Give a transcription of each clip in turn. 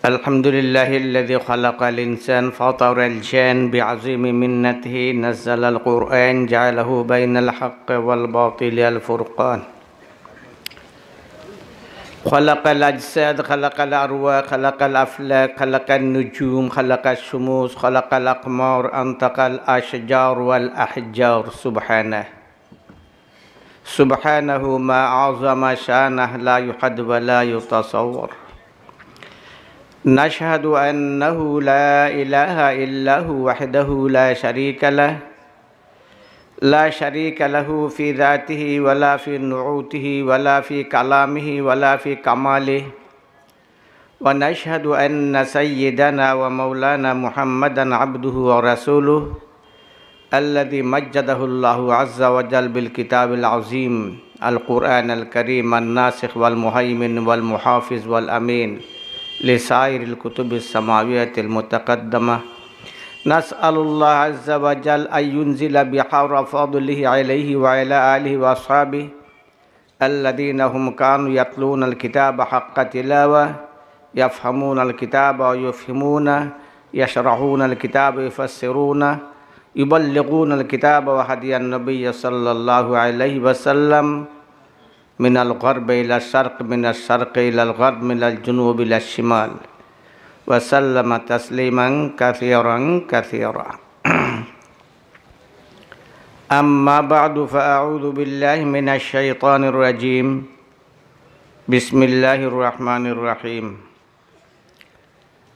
الحمد لله الذي خلق الإنسان فطر الجان بعظيم منته نزل القرآن جعله بين الحق والباطل الفرقان خلق الأجساد خلق الأرواح خلق الأفلاك خلق النجوم خلق الشموس خلق الأقمار أنطق الأشجار والأحجار سبحانه ما أعظم شانه لا يحد ولا يتصور نشهد أنه لا إله إلا هو وحده لا شريك له في ذاته ولا في نعوته ولا في كلامه ولا في كماله ونشهد أن سيدنا ومولانا محمدا عبده ورسوله الذي مجده الله عز وجل بالكتاب العظيم القرآن الكريم الناسخ والمهيمن والمحافظ والأمين لسائر الكتب السماوية المتقدمة نسأل الله عز وجل أن ينزل بحر فضله عليه وعلى آله وأصحابه الذين هم كانوا يتلون الكتاب حق تلاوة يفهمون الكتاب ويفهمونه يشرحون الكتاب ويفسرونه يبلغون الكتاب وهدي النبي صلى الله عليه وسلم من الغرب إلى الشرق من الشرق إلى الغرب من الجنوب إلى الشمال وسلم تسليما كثيرا أما بعد فأعوذ بالله من الشيطان الرجيم بسم الله الرحمن الرحيم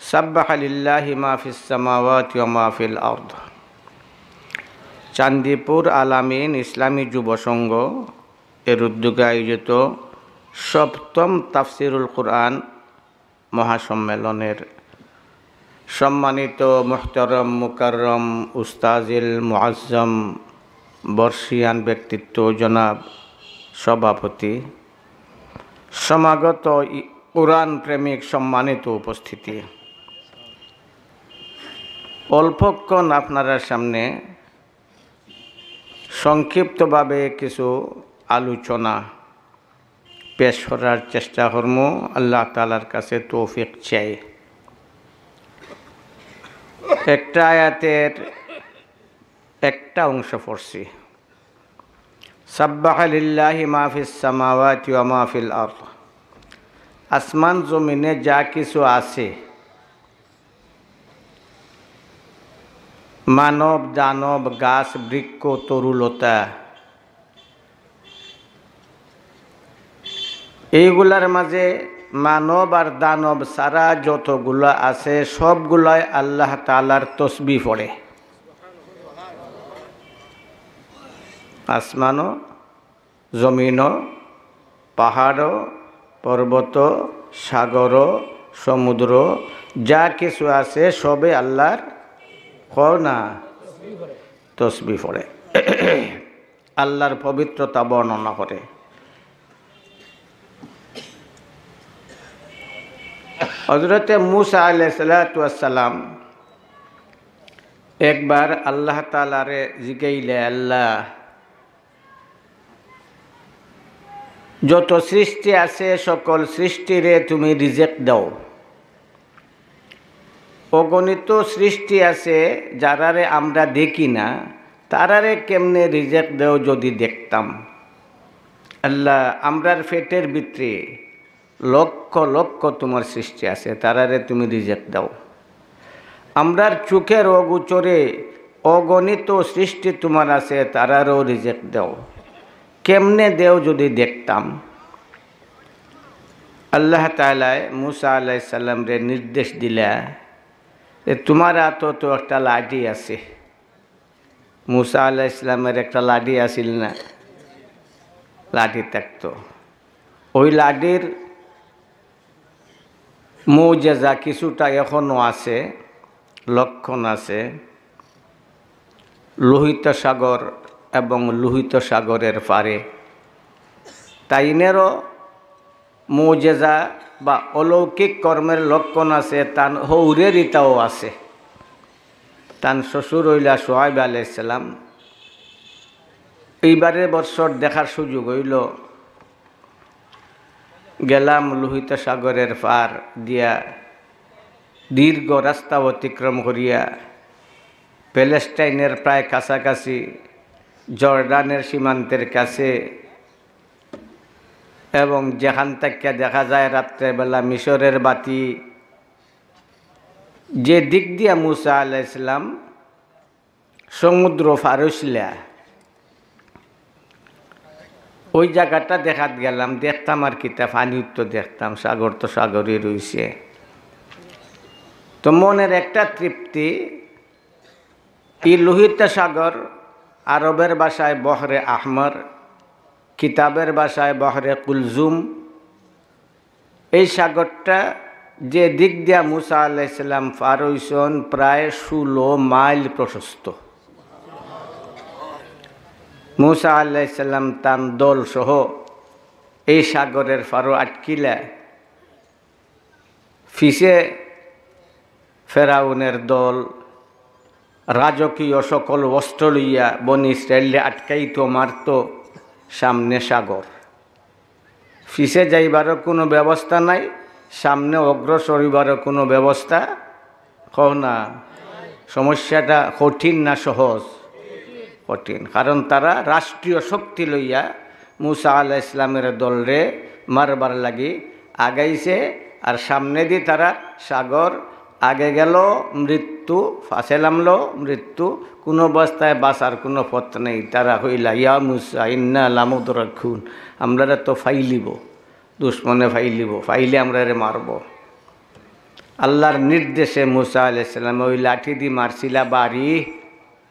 سبح لله ما في السماوات وما في الأرض চান্দিপুর আলামিন ইসলামী যুব সংঘ এর উদ্যোগে আয়োজিত সপ্তম তাফসিরুল কুরআন মহাসম্মেলনের সম্মানিত মুহতারম মুকাররম উস্তাজিল মুআজ্জম বর্ষিয়ান ব্যক্তিত্ব জনাব সভাপতি সমাগত কুরআন প্রেমিক সম্মানিত উপস্থিতি, অল্পক্ষণ আপনারা সামনে সংক্ষিপ্তভাবে কিছু আলোচনা পেশ করার চেষ্টা করব। আল্লাহ তাআলার কাছে তৌফিক চাই। একটা আয়াতের একটা অংশ পড়ছি, সাব্বাহা লিল্লাহি মা ফিস সামাওয়াতি ওয়া মা ফিল আরদ। আসমান জমিনে যা কিছু আছে, মানব দানব গাছ বৃক্ষ তরুলতা, এইগুলার মাঝে মানব আর দানব সারা যতগুলা আছে সবগুলাই আল্লাহ তাআলার তসবিহ পড়ে। আসমানও জমিনও পাহাড়ও পর্বত সাগর সমুদ্র যা কিছু আছে সবে আল্লাহর না তসবিহ পড়ে, আল্লাহর পবিত্রতা বর্ণনা করে। হযরতে মূসা আলাইহিস সালাতু ওয়াস সালাম একবার আল্লাহ তাআলারে জিগাইলে, আল্লাহ যত সৃষ্টি আছে সকল সৃষ্টিরে তুমি রিজিক দাও, অগণিত সৃষ্টি আছে যারারে আমরা দেখি না, তারারে কেমনে রিজিক দাও যদি দেখতাম। আল্লাহ আমরার পেটের ভিতরে লক্ষ লক্ষ তোমার সৃষ্টি আছে, তারারে তুমি রিজিক দাও। আমরার চোখের অগোচরে অগণিত সৃষ্টি তোমার আছে, তারারও রিজিক দাও, কেমনে দেও যদি দেখতাম। আল্লাহ তাআলা মূসা আলাইহিস সালামরে নির্দেশ দিলা, তোমার হাতে তো একটা লাঠি আছে। মূসা আলাইহিস সালামের একটা লাঠি আছিল না, লাঠি থাকতো। ওই লাঠির মুজিজা কিছুটা এখনো আছে, লক্ষণ আছে। লোহিত সাগর এবং লোহিত সাগরের পারে তাইনেরও মুজিজা বা অলৌকিক কর্মের লক্ষণ আছে, তান হৌরের ইটাও আছে। তান শ্বশুর হইলা সোহাইব আলাইহিস সালাম। এইবারের বছর দেখার সুযোগ হইল, গেলাম লোহিত সাগরের পার দিয়া দীর্ঘ রাস্তা অতিক্রম করিয়া প্যালেস্টাইনের প্রায় কাছাকাছি জর্ডানের সীমান্তের কাছে এবং যেখান থেকে দেখা যায় রাত্রেবেলা মিশরের বাতি, যে দিক দিয়া মুসা আলাইহিস সালাম সমুদ্র ফারসিলা ওই জায়গাটা দেখাত গেলাম, দেখতাম আর কিতা পানি তো দেখতাম, সাগর তো সাগরই রয়েছে। তো মনের একটা তৃপ্তি, এই লোহিত সাগর, আরবের ভাষায় বহরে আহমর, কিতাবের ভাষায় বহরে কুলজুম, এই সাগরটা যে দিক দিয়া মুসা আলাইহিস সালাম পার হইছেন প্রায় 16 মাইল প্রশস্ত। মুসা আলাইহিস সালাম তার দল সহ এই সাগরের ফারো আটকিলা, ফিসে ফেরাউনের দল রাজকীয় সকল অস্ত্র লইয়া বনি ইসরায়েলে আটকাইত, মারত। সামনে সাগর, ফিসে যাইবারও কোনো ব্যবস্থা নাই, সামনে অগ্রসর হইবারও কোনো ব্যবস্থা না। সমস্যাটা কঠিন না সহজ? কঠিন, কারণ তারা রাষ্ট্রীয় শক্তি লইয়া মুসা আলাইহিস সালামের দলরে মারবার লাগি আগাইছে। আর সামনে দিয়ে তারা সাগর, আগে গেল মৃত্যু, ফাঁসে নামলো মৃত্যু, কোনো অবস্থায় বাঁচার কোনো পথ নেই। তারা হইলা ইয়া মুসা ইন্না লামুদরাকুন, আমরা তো ফাইলিব, দুশ্মনে ফাইলিব, ফাইলে আমরা মারব। আল্লাহর নির্দেশে মুসা আলাইহিস সালাম ওই লাঠি দিয়ে মারছিলা বাড়ি,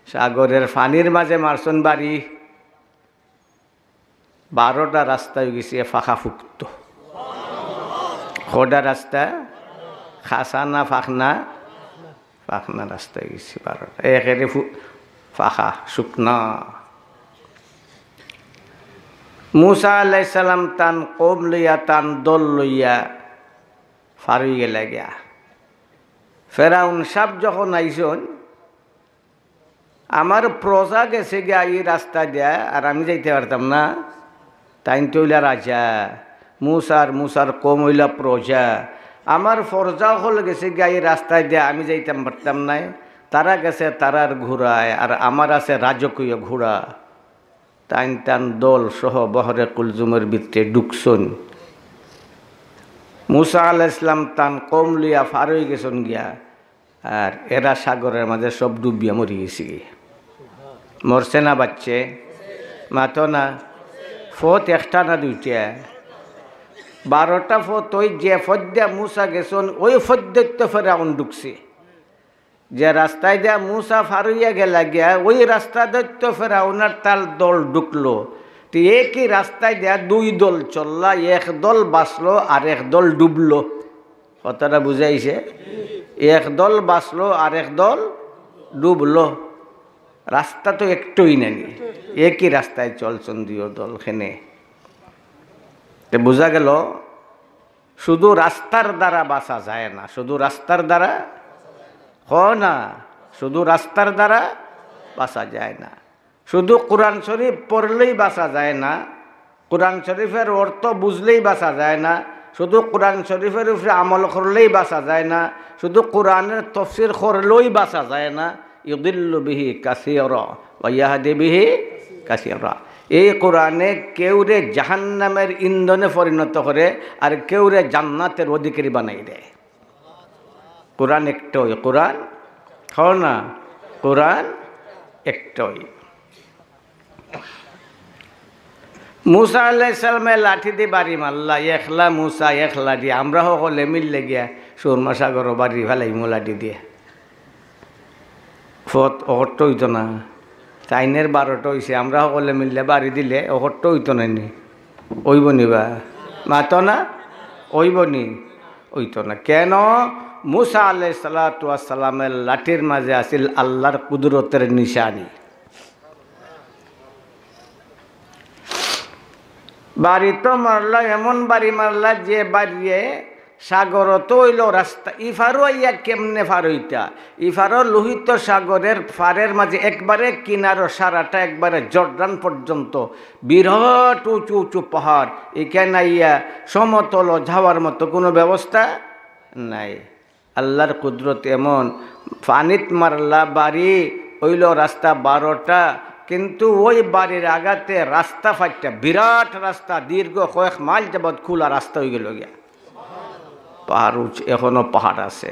সাগরের পানির মাঝে মারছন বাড়ি। 12টা রাস্তা হয়ে গেছে ফাঁকা ফুক্ত। খোডা রাস্তা, খাসা না ফাঁকনা, ফাঁকনা রাস্তা হয়ে গেছে 12টা, একেবারে ফাঁকা শুকনা। মুসা আলাইহিস সালাম তান কম লইয়া, তান দল লইয়া ফারুই গেলা গিয়া। ফেরাউন সাপ যখন আইসন, আমার প্রজা গেছে গিয়া এই রাস্তা দিয়া, আর আমি যাইতে পারতাম না। তাই তো হইলা রাজা, মুসার কম হইলা প্রজা, আমার ফরজা হল গেছে গিয়া এই রাস্তায় দিয়া, আমি যাইতাম পারতাম নাই। তারা গেছে তারার ঘোড়ায়, আর আমার আছে রাজকীয় ঘোড়া। তাই তান দল সহ বহরে কুলজুমের ভিতরে ঢুকছন। মুসা আলাইহিস সালাম তান কম লিয়া ফার হয়ে গেছেন গিয়া, আর এরা সাগরের মাঝে সব ডুবিয়া মরি গেছি। মরছে না বাচ্চে? মাতো না। ফত একটা না দুইটা? 12টা ফত। ওই যে ফদ্যা মুসা গেছেন ওই ফদ্যত্ব ফেরাউন ঢুকছে। যে রাস্তায় দিয়া মুসা ফারুইয়া গেলা গিয়া, ওই রাস্তা দৈত্য ফেরাউনার তার দল ঢুকলো। তো একই রাস্তায় দেয়া 2 দল চললা, এক দল বাঁচলো আর এক দল ডুবলো। কথাটা বুঝাইছে? এক দল বাঁচলো আর এক দল ডুবলো। রাস্তা তো একটুই নেই, একই রাস্তায় চলছেন 2 দল। খেনে বোঝা গেল শুধু রাস্তার দ্বারা বাঁচা যায় না, শুধু রাস্তার দ্বারা না, শুধু রাস্তার দ্বারা বাঁচা যায় না। শুধু কোরআন শরীফ পড়লেই বাঁচা যায় না, কোরআন শরীফের অর্থ বুঝলেই বাঁচা যায় না, শুধু কোরআন শরীফের উপরে আমল করলেই বাঁচা যায় না, শুধু কোরআনের তফসির করলেই বাঁচা যায় না। ইউদিল্লু বিহি কাসীরা ওয়া ইয়াহদি বিহি কাসীরা। এই কোরআনে কেউরে জাহান্নামের ইন্ধনে পরিণত করে আর কেউরে জান্নাতের অধিকারী বানাই দেয়। কোরআন একটাই, কোরআন না, কোরআন একটাই। মুসা আলাইহিস সালামের লাঠি দিয়ে বাড়ি মারলা, একলা মুসা একলা দিয়ে। আমরা সকলে মিললে গিয়া সুরমা সাগর বাড়ি ফেলাই লাঠি দিয়ে। ফত অহট্ট হইতো না, চাইনের 12টা হয়েছে, আমরা সকলে মিললে বাড়ি দিলে অহট্ট হইতো না। নি ওইব নিবা মাতো না, ওইব নি, ওইতো না। কেন? মুসা আলাইহিস সালামের লাঠির মাঝে আছিল আল্লাহর কুদরতের নিশানি। বাড়ি তো মারলা, এমন বাড়ি মারলা যে বাড়িয়ে সাগর তো হইল রাস্তা। ইফারও ইয়া কেমনে ফার হইতা? ইফারও লোহিত সাগরের ফারের মাঝে একবারে কিনারো সারাটা একবারে জর্ডান পর্যন্ত বিরাট উঁচু উঁচু পাহাড়। এখানে ইয়া সমতল যাওয়ার মতো কোনো ব্যবস্থা নাই। আল্লাহর কুদরত এমন, পানিত মারলা বাড়ি হইল রাস্তা 12টা, কিন্তু ওই বাড়ির আগাতে রাস্তা ফাইটটা, বিরাট রাস্তা, দীর্ঘ কয়েক মাইল যাবৎ খোলা রাস্তা হয়ে গেল গিয়া। পাহাড় উঁচু, এখনো পাহাড় আছে,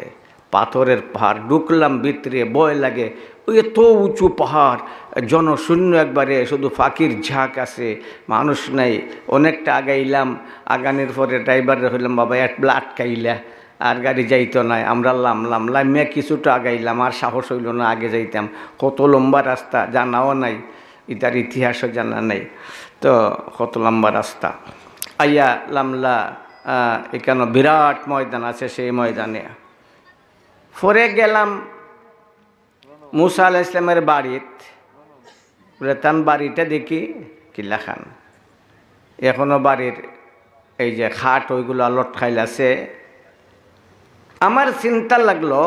পাথরের পাহাড়। ঢুকলাম ভিতরে, ভয় লাগে, ওই এত উঁচু পাহাড়, জনশূন্য একবারে, শুধু ফাঁকির ঝাঁক আছে, মানুষ নাই। অনেকটা আগাইলাম, আগানোর পরে ড্রাইভারে হইলাম, বাবা একবেলা আটকাইলা, আর গাড়ি যাইতো নাই। আমরা লামিয়া কিছুটা আগাইলাম, আর সাহস হইল না আগে যাইতাম। কত লম্বা রাস্তা, জানাও নাই, ইতার ইতিহাসও জানা নাই, তো কত লম্বা রাস্তা। আইয়া লামলা এখানে বিরাট ময়দান আছে, সেই ময়দানে পরে গেলাম মুসা আলাইহিস সালামের বাড়িত। বলে তান বাড়িটা দেখি কিল্লা খান, এখনো বাড়ির এই যে খাট ওইগুলো লটকাইল আছে। আমার চিন্তা লাগলো,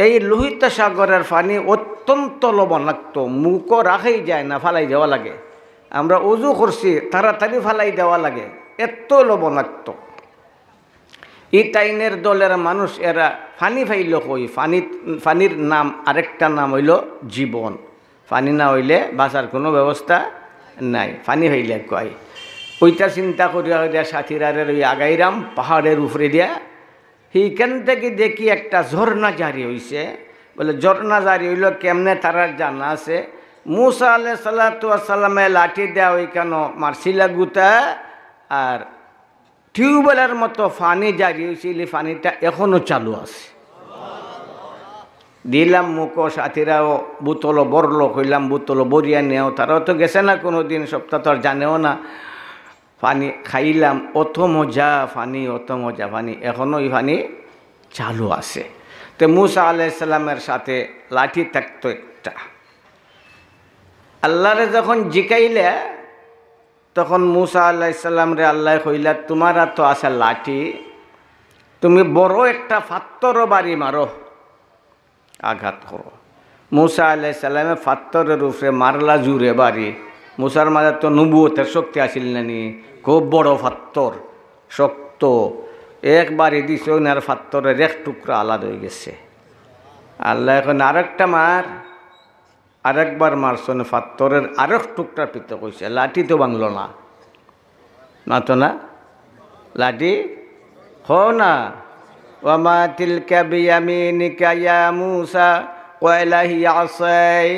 এই লোহিত সাগরের পানি অত্যন্ত লবণাক্ত, মুখও রাখাই যায় না, ফালাই দেওয়া লাগে। আমরা উজু করছি, তাড়াতাড়ি ফালাই দেওয়া লাগে, এত লবণাক্ত। এই টাইনের দলের মানুষ এরা পানি ফাইল কই, পানির নাম, আরেকটা নাম হইল জীবন। পানি না হইলে বাঁচার কোনো ব্যবস্থা নাই, পানি হইলে কয়। ওইটা চিন্তা করিয়া সাথীরারের ওই আগাইরাম পাহাড়ের উপরে দিয়া। সেইখান থেকে দেখি একটা ঝর্ণা জারি হইছে। বলে ঝর্ণা জারি হইল কেমনে, তারার জানা আছে। মুসা আলাইহিস সালামে লাঠি দেওয়া ওইখানে মারছিলা গুতা, আর টিউবওয়েলের মতো পানি জারি হয়েছিল, পানিটা এখনো চালু আছে। দিলাম মুখো, সাথীরাও বোতল বরলো, কইলাম বোতল বরিয়া নেও, তারাও তো গেছে না কোনো দিন, সপ্তাহ তো আর জানেও না। পানি খাইলাম, অত মজা পানি, অত মজা পানি, এখনো ওই পানি চালু আছে। তো মুসা আলাইহিস সালামের সাথে লাঠি থাকতো একটা। আল্লাহরে যখন জিকাইলে, তখন মুসা আলাইহিস সালাম রে আল্লাহ কইলা, তোমার তো আছে লাঠি, তুমি বড় একটা পাথর বাড়ি মারো, আঘাত করো। মুসা আলাইহিস সালামে পাথরের উপরে মারলা জুড়ে বাড়ি। মুসার মাঝে তো নবুয়তের শক্তি আসিল নানি, খুব বড় পাথর, শক্ত। একবারই দিছে, ওনার পাথরের এক টুকরা আলাদা হয়ে গেছে। আল্লাহ এখন আরেকটা মার, আরেকবার মারছেন, পাথরের আরেক টুকরা পিতে কইছে। লাঠি তো ভাঙল না, না তো না, লাঠি হো না। ওয়ামা তিলকা বিয়ামিনিকা ইয়া মুসা ক্বালা হিয়া আসাই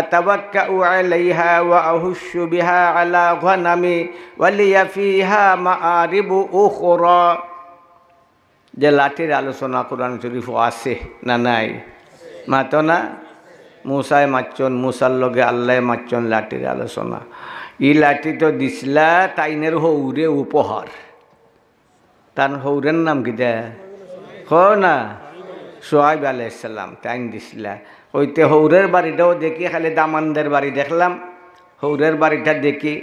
আতাওয়াক্কাউ আলাইহা ওয়া আহুশু বিহা আলা গনামি ওয়া লিয়া ফিহা মাআরিবু উখরা। যে লাঠির আলোচনা কোরআন শরীফ আছে না নাই, মাতো না। মুসায় মারছন, মুসার লগে আল্লাহ মারছন, লাঠির আলোচনা। ই লাঠি তো দিছিলা তাইনের হৌরে উপহার। তার হৌরের নাম কি দে না, সোহাইব আলাইহিস সালাম, তাইন দিছিলা। ওইতে হৌরের বাড়িটাও দেখি, খালি দামানদের বাড়ি দেখলাম, হৌরের বাড়িটা দেখি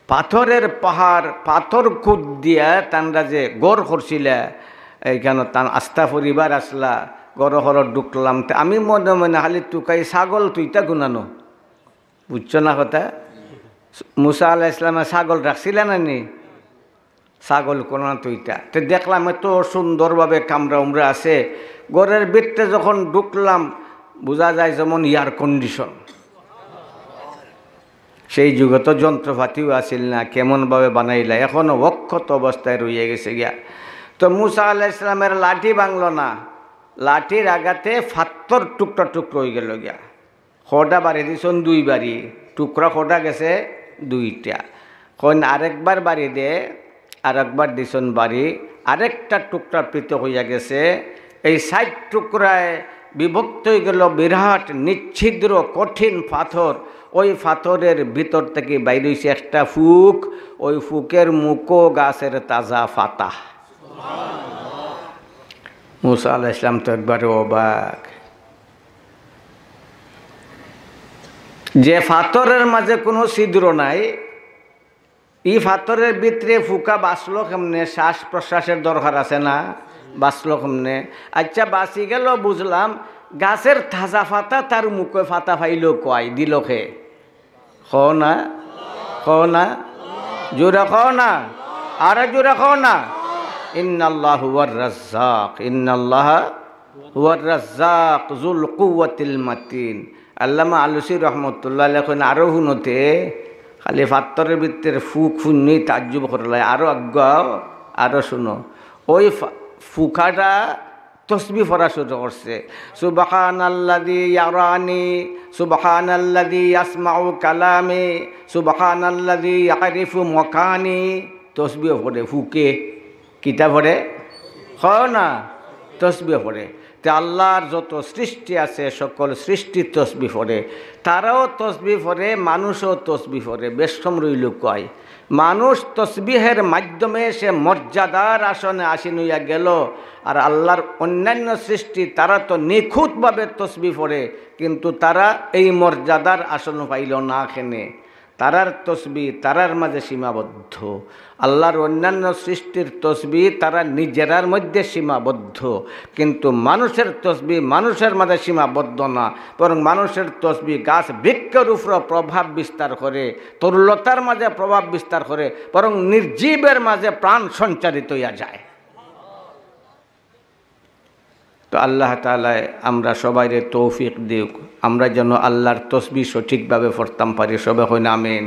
পাথরের পাহাড়, পাথর খুদ দিয়া তানরা যে গড় করছিলা, এইখানে তান আস্থা পরিবার আসলা, গড় ঘরত ঢুকলাম। আমি মনে মনে খালি টুকাই ছাগল তুইটা গুনানো, বুঝছো না কথা। মুসা আলাইহিস সালামে ছাগল রাখছিলা না নি, ছাগল কোনা তুইটা। তো দেখলাম এত সুন্দরভাবে কামরা উমরা আছে। ঘরের ভিতরে যখন ঢুকলাম, বোঝা যায় যেমন এয়ার কন্ডিশন। সেই যুগে তো যন্ত্রপাতিও আসিল না, কেমনভাবে বানাইলা, এখনও অক্ষত অবস্থায় রয়ে গেছে গিয়া। তো মুসা আলাইহিস সালামের লাঠি ভাঙল না, লাঠির আঘাতে পাথর টুকরা টুকরো হয়ে গেল গিয়া। খোটা বাড়ি দিছন 2 বাড়ি, টুকরা খোটা গেছে 2টা। কোন আরেকবার বাড়ি দে, আরেকবার দিছন বাড়ি, আরেকটা টুকরা পৃথক হইয়া গেছে। এই 60 টুকরায় বিভক্ত হয়ে গেল বিরাট নিচ্ছিদ্র কঠিন পাথর। ওই পাথরের ভিতর থেকে বাইরে হয়েছে একটা ফুক, ওই ফুকের মুখো গাছের তাজা পাতা। মুসা আলাইহিস সালাম তো একবারে অবাক, যে পাথরের মাঝে কোনো ছিদ্র নাই, এই পাথরের ভিতরে ফুকা বাঁচলো কেমনে? শ্বাস প্রশ্বাসের দরকার আছে না, বাঁচলো কেমনে? আচ্ছা বাঁচি গেল বুঝলাম, গাছের তাজা পাতা তার মুখে পাতা ফাইল কয় দিল খে। খো না, খো না, জোরে খো না, আরে জোরে খো না। ইন্নাল্লাহু ওয়ার রাজ্জাক, ইন্নাল্লাহ ওয়ার রাজ্জাক যুল কুওয়াতিল মাতিন। আল্লামা আলুসি রহমতুল্লাহ লেখেন আরো হুনতে খালি ফাত্তরের ভিতরে ফুক ফুন্নি তাজ্জুব করলে আরো আজ্ঞাও আরো শুনো। ওই ফুকাটা তসবি পড়া শুরু করছে, সুবহানাল্লাযী ইয়ারানি, সুবহানাল্লাযী ইয়াসমাউ কালামি, সুবহানাল্লাযী ইয়ারিফু মাকানি। তসবি পড়ে ফুকে, কিতা পড়ে না তসবি পড়ে। তে আল্লাহর যত সৃষ্টি আছে সকল সৃষ্টি তসবি পড়ে, তারাও তসবি পড়ে, মানুষও তসবি পড়ে। বেশম রইল কয় মানুষ তসবিহের মাধ্যমে সে মর্যাদার আসনে আসীন হইয়া গেল, আর আল্লাহর অন্যান্য সৃষ্টি তারা তো নিখুঁতভাবে তসবি পড়ে, কিন্তু তারা এই মর্যাদার আসন পাইল না। খেনে তারার তসবি তারার মাঝে সীমাবদ্ধ। আল্লাহর অন্যান্য সৃষ্টির তসবি তারা নিজেরার মধ্যে সীমাবদ্ধ, কিন্তু মানুষের তসবি মানুষের মাঝে সীমাবদ্ধ না, বরং মানুষের তসবি গাছ বৃক্ষের উপরে প্রভাব বিস্তার করে, তরুলতার মাঝে প্রভাব বিস্তার করে, বরং নির্জীবের মাঝে প্রাণ সঞ্চারিত হইয়া যায়। তো আল্লাহ তাআলা আমরা সবাইরে তৌফিক দিক, আমরা যেন আল্লাহর তসবি সঠিকভাবে পড়তাম পারি। সবাই হইন আমিন।